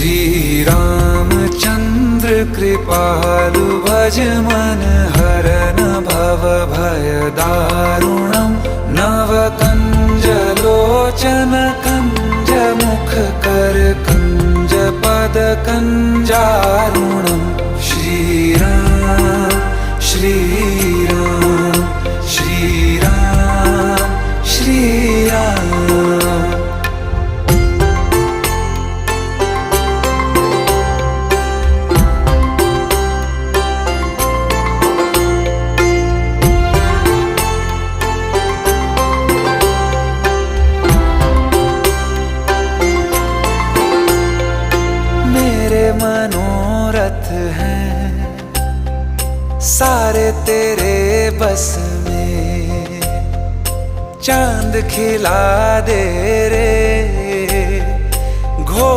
श्री रामचंद्र कृपालु भज मन हरन भव भय दारुणम नव कंज लोचन कंज मुख कर कंज पद कंजारुणम श्री राम श्री राम श्री राम श्री राम। मनोरथ हैं सारे तेरे बस में, चांद खिला दे रे घो